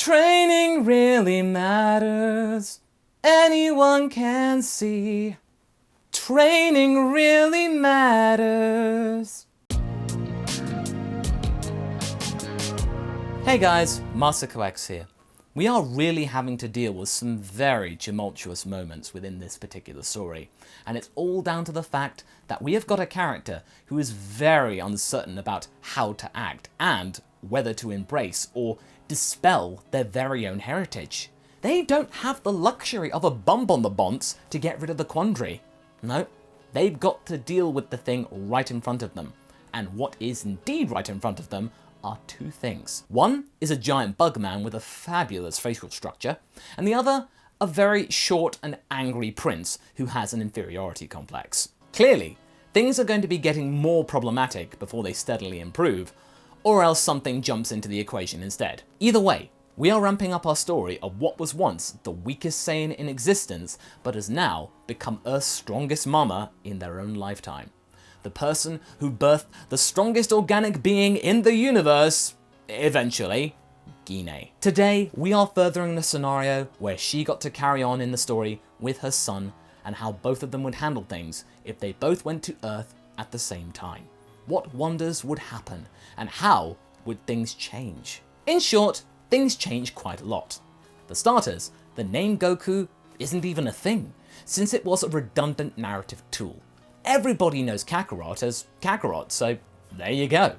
Training really matters. Anyone can see. Training really matters. Hey guys, MasakoX here. We are really having to deal with some very tumultuous moments within this particular story, and it's all down to the fact that we have got a character who is very uncertain about how to act and whether to embrace or dispel their very own heritage. They don't have the luxury of a bump on the bonce to get rid of the quandary. No, they've got to deal with the thing right in front of them, and what is indeed right in front of them are two things. One is a giant bug man with a fabulous facial structure, and the other, a very short and angry prince who has an inferiority complex. Clearly, things are going to be getting more problematic before they steadily improve, or else something jumps into the equation instead. Either way, we are ramping up our story of what was once the weakest Saiyan in existence, but has now become Earth's strongest mama in their own lifetime. The person who birthed the strongest organic being in the universe, eventually, Gine. Today, we are furthering the scenario where she got to carry on in the story with her son and how both of them would handle things if they both went to Earth at the same time. What wonders would happen and how would things change? In short, things change quite a lot. For starters, the name Goku isn't even a thing, since it was a redundant narrative tool. Everybody knows Kakarot as Kakarot, so there you go.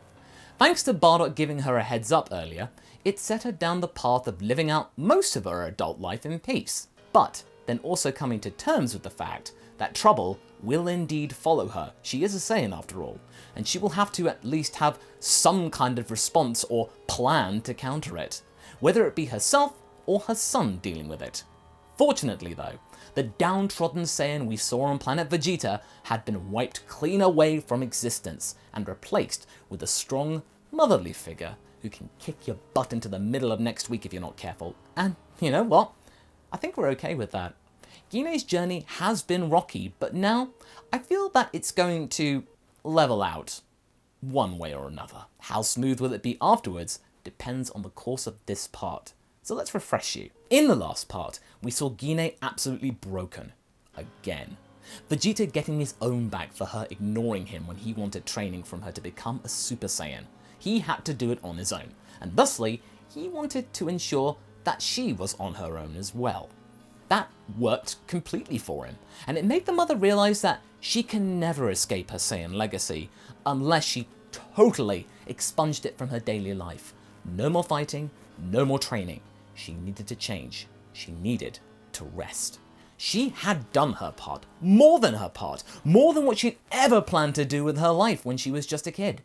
Thanks to Bardock giving her a heads up earlier, it set her down the path of living out most of her adult life in peace, but then also coming to terms with the fact that trouble will indeed follow her. She is a Saiyan after all, and she will have to at least have some kind of response or plan to counter it, whether it be herself or her son dealing with it. Fortunately though, the downtrodden Saiyan we saw on planet Vegeta had been wiped clean away from existence and replaced with a strong, motherly figure who can kick your butt into the middle of next week if you're not careful. And you know what? I think we're okay with that. Gine's journey has been rocky, but now I feel that it's going to level out one way or another. How smooth will it be afterwards depends on the course of this part. So let's refresh you. In the last part, we saw Gine absolutely broken. Again. Vegeta getting his own back for her ignoring him when he wanted training from her to become a Super Saiyan. He had to do it on his own, and thusly, he wanted to ensure that she was on her own as well. That worked completely for him, and it made the mother realize that she can never escape her Saiyan legacy unless she totally expunged it from her daily life. No more fighting, no more training. She needed to change. She needed to rest. She had done her part, more than what she'd ever planned to do with her life when she was just a kid.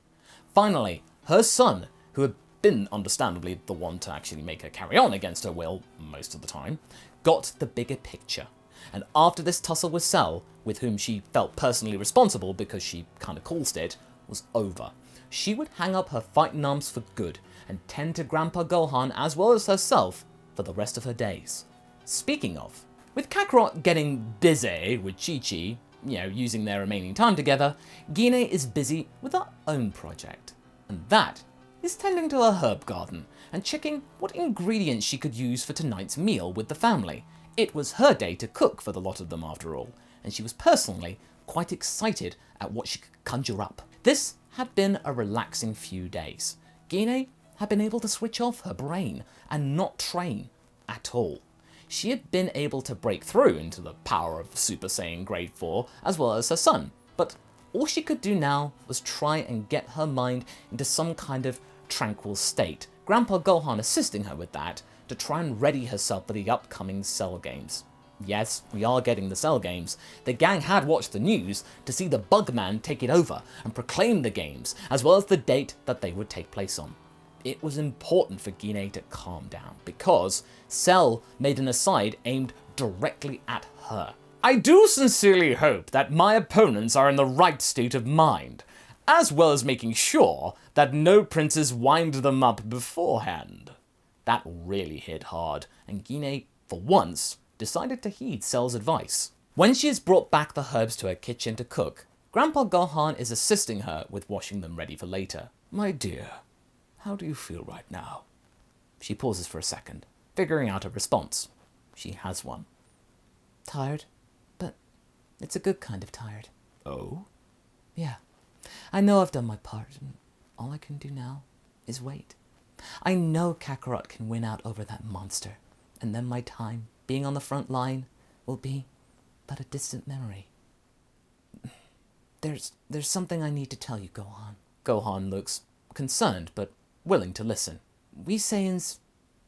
Finally, her son, who had been understandably the one to actually make her carry on against her will most of the time, got the bigger picture. And after this tussle with Cell, with whom she felt personally responsible because she kinda caused it, was over, she would hang up her fighting arms for good and tend to Grandpa Gohan as well as herself for the rest of her days. Speaking of, with Kakarot getting busy with Chi-Chi, using their remaining time together, Gine is busy with her own project. And that is tending to her herb garden and checking what ingredients she could use for tonight's meal with the family. It was her day to cook for the lot of them after all, and she was personally quite excited at what she could conjure up. This had been a relaxing few days. Gine had been able to switch off her brain and not train at all. She had been able to break through into the power of Super Saiyan Grade 4 as well as her son, but all she could do now was try and get her mind into some kind of tranquil state, Grandpa Gohan assisting her with that to try and ready herself for the upcoming Cell games. Yes, we are getting the Cell games. The gang had watched the news to see the Bugman take it over and proclaim the games, as well as the date that they would take place on. It was important for Gine to calm down, because Cell made an aside aimed directly at her. I do sincerely hope that my opponents are in the right state of mind, as well as making sure that no princes wind them up beforehand. That really hit hard, and Gine, for once, decided to heed Cell's advice. When she has brought back the herbs to her kitchen to cook, Grandpa Gohan is assisting her with washing them ready for later. My dear, how do you feel right now? She pauses for a second, figuring out a response. She has one. Tired, but it's a good kind of tired. Oh? Yeah. I know I've done my part, and all I can do now is wait. I know Kakarot can win out over that monster, and then my time, being on the front line, will be but a distant memory. There's something I need to tell you, Gohan. Gohan looks concerned, but willing to listen. We Saiyans,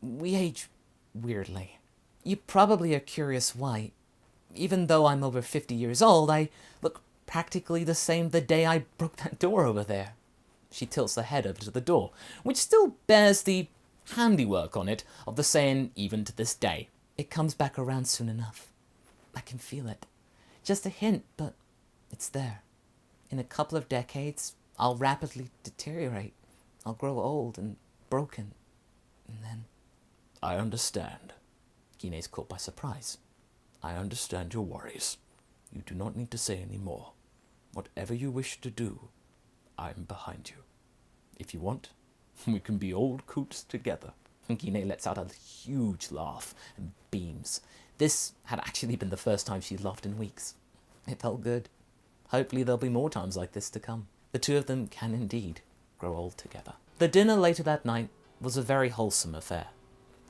we age weirdly. You probably are curious why. Even though I'm over 50 years old, I look practically the same the day I broke that door over there. She tilts her head over to the door, which still bears the handiwork on it of the Saiyan even to this day. It comes back around soon enough. I can feel it. Just a hint, but it's there. In a couple of decades, I'll rapidly deteriorate. I'll grow old and broken. And then... I understand. Gine's caught by surprise. I understand your worries. You do not need to say any more. Whatever you wish to do, I'm behind you. If you want, we can be old coots together. Gine lets out a huge laugh and beams. This had actually been the first time she'd laughed in weeks. It felt good. Hopefully there'll be more times like this to come. The two of them can indeed grow old together. The dinner later that night was a very wholesome affair.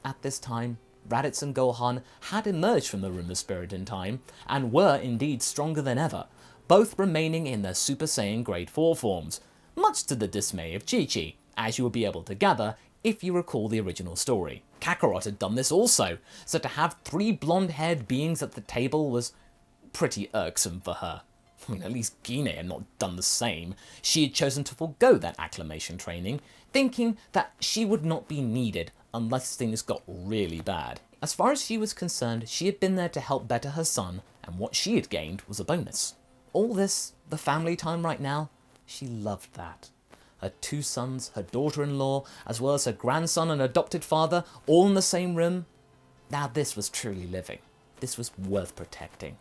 At this time, Raditz and Gohan had emerged from the Room of Spirit in time, and were indeed stronger than ever, both remaining in their Super Saiyan Grade 4 forms, much to the dismay of Chi-Chi, as you will be able to gather if you recall the original story. Kakarot had done this also, so to have 3 blonde-haired beings at the table was pretty irksome for her. I mean, at least Gine had not done the same. She had chosen to forego that acclimation training, thinking that she would not be needed unless things got really bad. As far as she was concerned, she had been there to help better her son, and what she had gained was a bonus. All this, the family time right now, she loved that. Her 2 sons, her daughter-in-law, as well as her grandson and adopted father, all in the same room. Now this was truly living. This was worth protecting.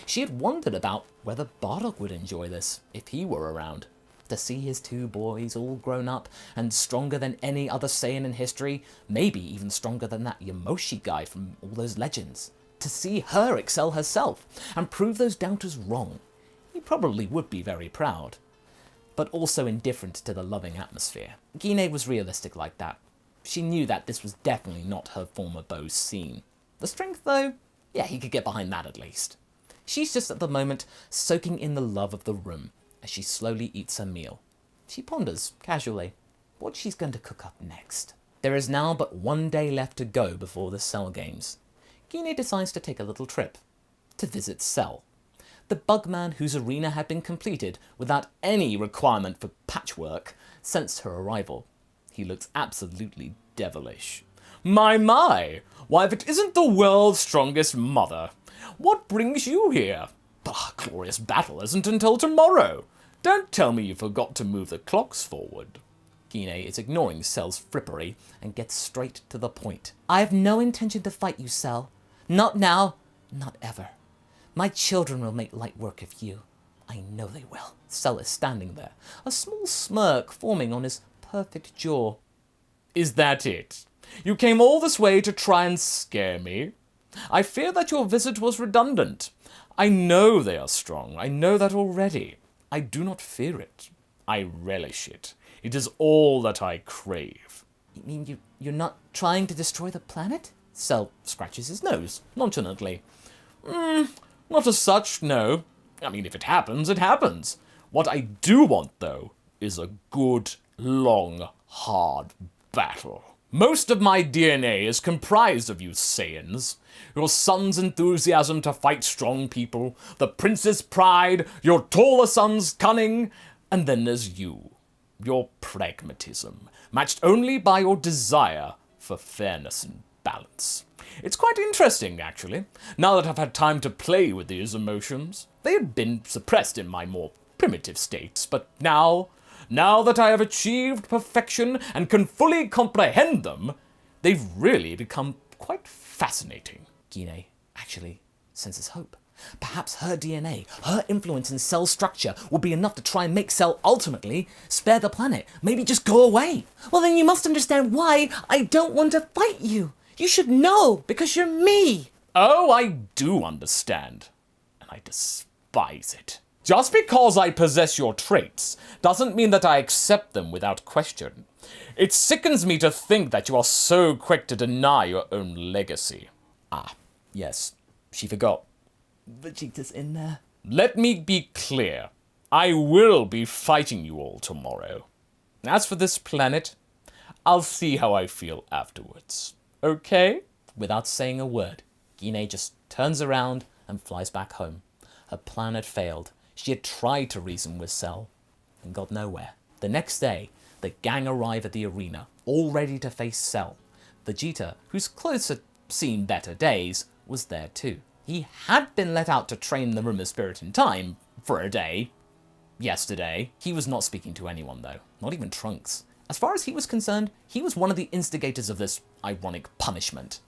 She had wondered about whether Bardock would enjoy this if he were around. To see his 2 boys all grown up and stronger than any other Saiyan in history, maybe even stronger than that Yamoshi guy from all those legends. To see her excel herself and prove those doubters wrong. He probably would be very proud, but also indifferent to the loving atmosphere. Gine was realistic like that. She knew that this was definitely not her former beau's scene. The strength though, yeah, he could get behind that at least. She's just at the moment soaking in the love of the room as she slowly eats her meal. She ponders, casually, what she's going to cook up next. There is now but 1 day left to go before the Cell Games. Gine decides to take a little trip to visit Cell, the Bugman whose arena had been completed without any requirement for patchwork since her arrival. He looks absolutely devilish. My! Why, if it isn't the world's strongest mother, what brings you here? Bah, glorious battle isn't until tomorrow. Don't tell me you forgot to move the clocks forward. Gine is ignoring Cell's frippery and gets straight to the point. I have no intention to fight you, Cell. Not now, not ever. My children will make light work of you. I know they will. Cell is standing there, a small smirk forming on his perfect jaw. Is that it? You came all this way to try and scare me? I fear that your visit was redundant. I know they are strong. I know that already. I do not fear it. I relish it. It is all that I crave. You mean you're not trying to destroy the planet? Cell scratches his nose, nonchalantly. Not as such, no. I mean, if it happens, it happens. What I do want, though, is a good, long, hard battle. Most of my DNA is comprised of you Saiyans. Your son's enthusiasm to fight strong people, the prince's pride, your taller son's cunning, and then there's you. Your pragmatism, matched only by your desire for fairness and balance. It's quite interesting, actually, now that I've had time to play with these emotions. They had been suppressed in my more primitive states, but now that I have achieved perfection and can fully comprehend them, they've really become quite fascinating. Gine actually senses hope. Perhaps her DNA, her influence in Cell structure would be enough to try and make Cell ultimately spare the planet, maybe just go away. Well, then you must understand why I don't want to fight you. You should know, because you're me. Oh, I do understand. And I despise it. Just because I possess your traits doesn't mean that I accept them without question. It sickens me to think that you are so quick to deny your own legacy. Ah, yes, she forgot. Vegeta's in there. Let me be clear. I will be fighting you all tomorrow. As for this planet, I'll see how I feel afterwards. Okay? Without saying a word, Gine just turns around and flies back home. Her plan had failed. She had tried to reason with Cell and got nowhere. The next day, the gang arrive at the arena, all ready to face Cell. Vegeta, whose clothes had seen better days, was there too. He had been let out to train the Room of Spirit in Time for a day. Yesterday. He was not speaking to anyone though, not even Trunks. As far as he was concerned, he was one of the instigators of this ironic punishment.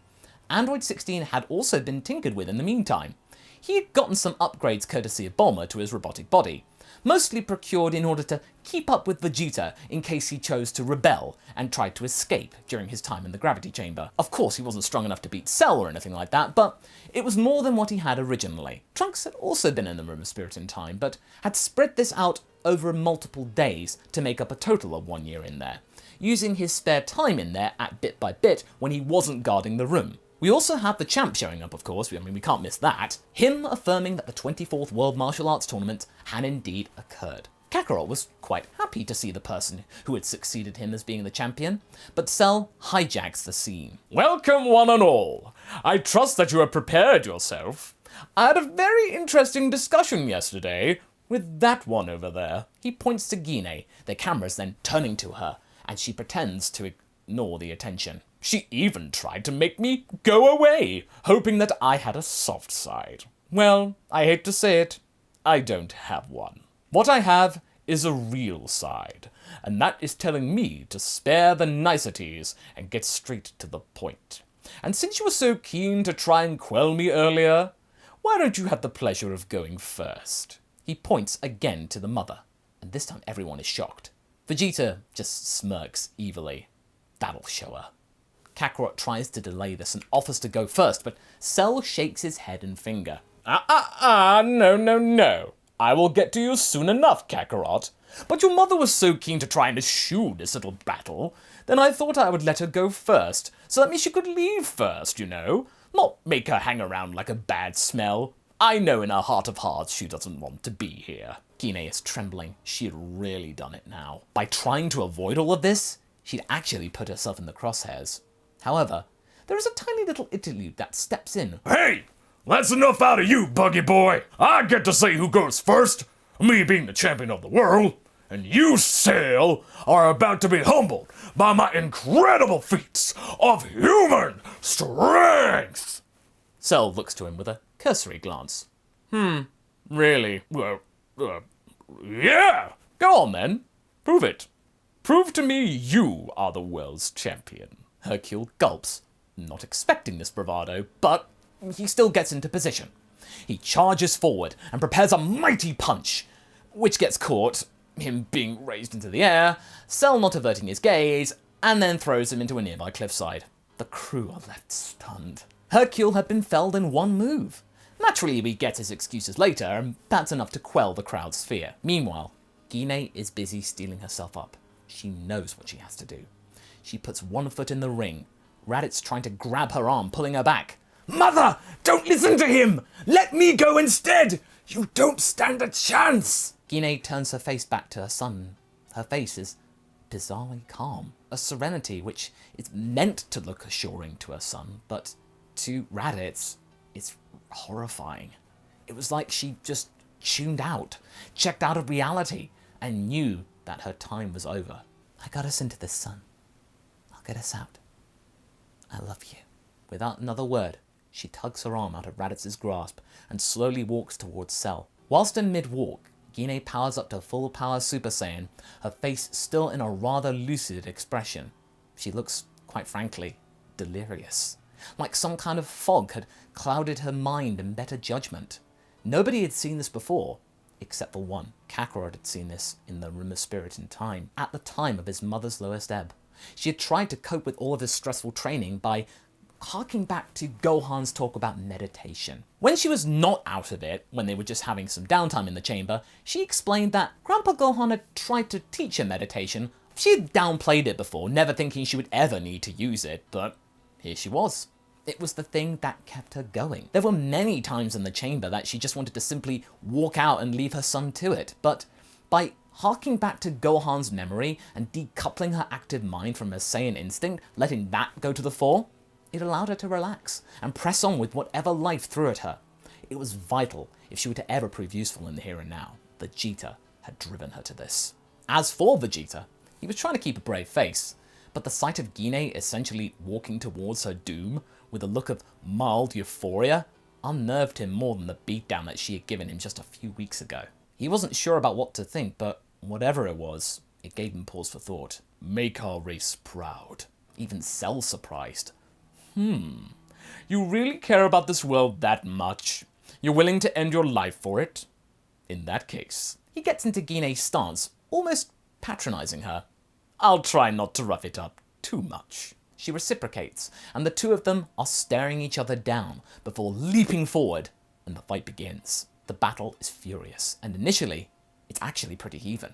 Android 16 had also been tinkered with in the meantime. He had gotten some upgrades courtesy of Bulma to his robotic body, mostly procured in order to keep up with Vegeta in case he chose to rebel and tried to escape during his time in the gravity chamber. Of course, he wasn't strong enough to beat Cell or anything like that, but it was more than what he had originally. Trunks had also been in the Room of Spirit in Time, but had spread this out over multiple days to make up a total of 1 year in there, using his spare time in there at bit by bit when he wasn't guarding the room. We also have the champ showing up, of course, I mean, we can't miss that. Him affirming that the 24th World Martial Arts Tournament had indeed occurred. Kakarot was quite happy to see the person who had succeeded him as being the champion, but Cell hijacks the scene. Welcome one and all. I trust that you have prepared yourself. I had a very interesting discussion yesterday with that one over there. He points to Gine, the camera's then turning to her, and she pretends to ignore the attention. She even tried to make me go away, hoping that I had a soft side. Well, I hate to say it, I don't have one. What I have is a real side, and that is telling me to spare the niceties and get straight to the point. And since you were so keen to try and quell me earlier, why don't you have the pleasure of going first? He points again to the mother, and this time everyone is shocked. Vegeta just smirks evilly. That'll show her. Kakarot tries to delay this and offers to go first, but Cell shakes his head and finger. No. I will get to you soon enough, Kakarot. But your mother was so keen to try and eschew this little battle, then I thought I would let her go first, so that means she could leave first, you know? Not make her hang around like a bad smell. I know in her heart of hearts she doesn't want to be here. Gine is trembling. She had really done it now. By trying to avoid all of this, she'd actually put herself in the crosshairs. However, there is a tiny little interlude that steps in. Hey! That's enough out of you, buggy boy! I get to say who goes first, me being the champion of the world, and you, Cell, are about to be humbled by my incredible feats of human strength! Cell looks to him with a cursory glance. Really? Yeah! Go on then. Prove it. Prove to me you are the world's champion. Hercule gulps, not expecting this bravado, but he still gets into position. He charges forward and prepares a mighty punch, which gets caught, him being raised into the air, Cell not averting his gaze, and then throws him into a nearby cliffside. The crew are left stunned. Hercule had been felled in one move. Naturally, he gets his excuses later, and that's enough to quell the crowd's fear. Meanwhile, Gine is busy steeling herself up. She knows what she has to do. She puts one foot in the ring. Raditz trying to grab her arm, pulling her back. Mother! Don't listen to him! Let me go instead! You don't stand a chance! Gine turns her face back to her son. Her face is bizarrely calm. A serenity which is meant to look assuring to her son, but to Raditz, it's horrifying. It was like she just tuned out, checked out of reality, and knew that her time was over. I got us into this, son. I'll get us out. I love you. Without another word, she tugs her arm out of Raditz's grasp and slowly walks towards Cell. Whilst in mid-walk, Gine powers up to full power Super Saiyan, her face still in a rather lucid expression. She looks, quite frankly, delirious. Like some kind of fog had clouded her mind and better judgment. Nobody had seen this before, except for one. Kakarot had seen this in the Room of Spirit in time, at the time of his mother's lowest ebb. She had tried to cope with all of his stressful training by harking back to Gohan's talk about meditation. When she was not out of it, when they were just having some downtime in the chamber, she explained that Grandpa Gohan had tried to teach her meditation. She had downplayed it before, never thinking she would ever need to use it, but here she was. It was the thing that kept her going. There were many times in the chamber that she just wanted to simply walk out and leave her son to it, but by harking back to Gohan's memory and decoupling her active mind from her Saiyan instinct, letting that go to the fore, it allowed her to relax and press on with whatever life threw at her. It was vital if she were to ever prove useful in the here and now. Vegeta had driven her to this. As for Vegeta, he was trying to keep a brave face, but the sight of Gine essentially walking towards her doom with a look of mild euphoria unnerved him more than the beatdown that she had given him just a few weeks ago. He wasn't sure about what to think, but whatever it was, it gave him pause for thought. Make our race proud. Even Cell surprised. You really care about this world that much? You're willing to end your life for it? In that case, He gets into Gine's stance, almost patronizing her. I'll try not to rough it up too much. She reciprocates, and the two of them are staring each other down before leaping forward, and the fight begins. The battle is furious, and initially, it's actually pretty even.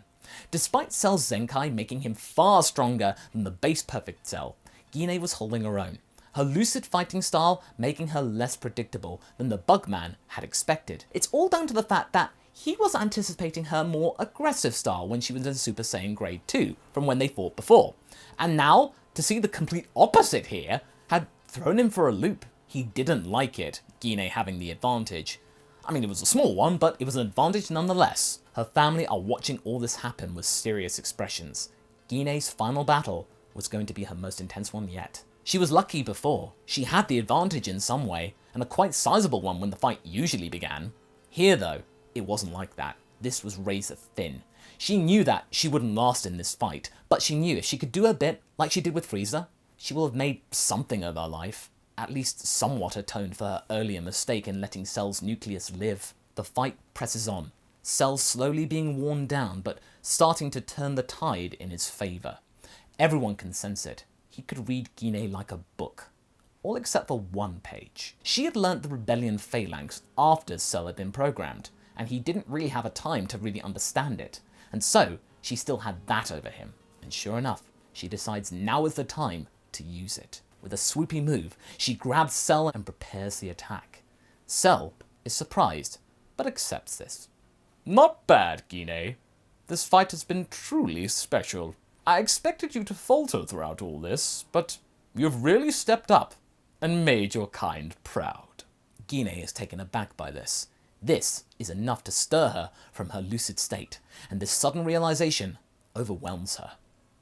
Despite Cell's Zenkai making him far stronger than the base perfect Cell, Gine was holding her own, her lucid fighting style making her less predictable than the Bugman had expected. It's all down to the fact that he was anticipating her more aggressive style when she was in Super Saiyan Grade 2 from when they fought before. And now, to see the complete opposite here had thrown him for a loop. He didn't like it, Gine having the advantage. I mean, it was a small one, but it was an advantage nonetheless. Her family are watching all this happen with serious expressions. Gine's final battle was going to be her most intense one yet. She was lucky before. She had the advantage in some way, and a quite sizable one when the fight usually began. Here though, it wasn't like that. This was razor thin. She knew that she wouldn't last in this fight, but she knew if she could do her bit, like she did with Frieza, she will have made something of her life. At least somewhat atoned for her earlier mistake in letting Cell's nucleus live. The fight presses on. Cell slowly being worn down, but starting to turn the tide in his favour. Everyone can sense it. He could read Gine like a book. All except for one page. She had learnt the rebellion phalanx after Cell had been programmed, and he didn't really have a time to really understand it. And so, she still had that over him. And sure enough, she decides now is the time to use it. With a swoopy move, she grabs Cell and prepares the attack. Cell is surprised, but accepts this. Not bad, Gine. This fight has been truly special. I expected you to falter throughout all this, but you've really stepped up and made your kind proud. Gine is taken aback by this. This is enough to stir her from her lucid state, and this sudden realization overwhelms her.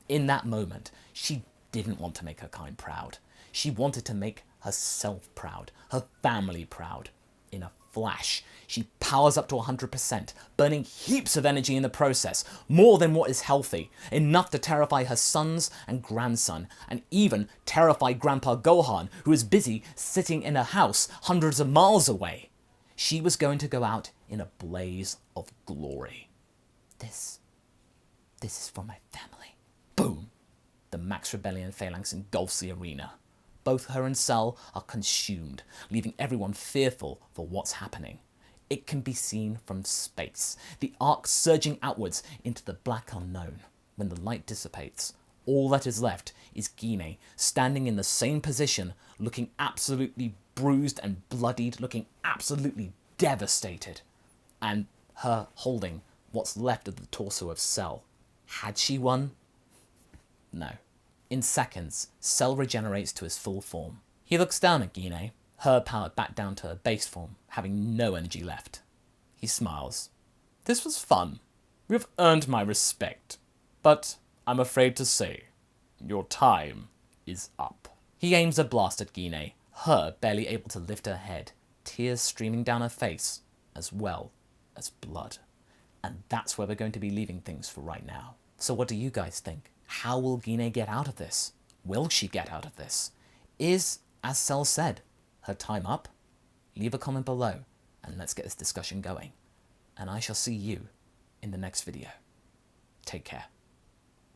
In that moment, she didn't want to make her kind proud. She wanted to make herself proud, her family proud. In a flash, she powers up to 100%, burning heaps of energy in the process, more than what is healthy, enough to terrify her sons and grandson, and even terrify Grandpa Gohan, who is busy sitting in a house hundreds of miles away. She was going to go out in a blaze of glory. This is for my family. Boom! The Max Rebellion phalanx engulfs the arena. Both her and Cell are consumed, leaving everyone fearful for what's happening. It can be seen from space, the arc surging outwards into the black unknown. When the light dissipates, all that is left is Gine standing in the same position, looking absolutely bruised and bloodied, looking absolutely devastated, and her holding what's left of the torso of Cell. Had she won? No. In seconds, Cell regenerates to his full form. He looks down at Gine, her powered back down to her base form, having no energy left. He smiles. This was fun. You've earned my respect. But I'm afraid to say, your time is up. He aims a blast at Gine, her barely able to lift her head, tears streaming down her face, as well as blood. And that's where we're going to be leaving things for right now. So what do you guys think? How will Gine get out of this? Will she get out of this? Is, as Cell said, her time up? Leave a comment below and let's get this discussion going. And I shall see you in the next video. Take care.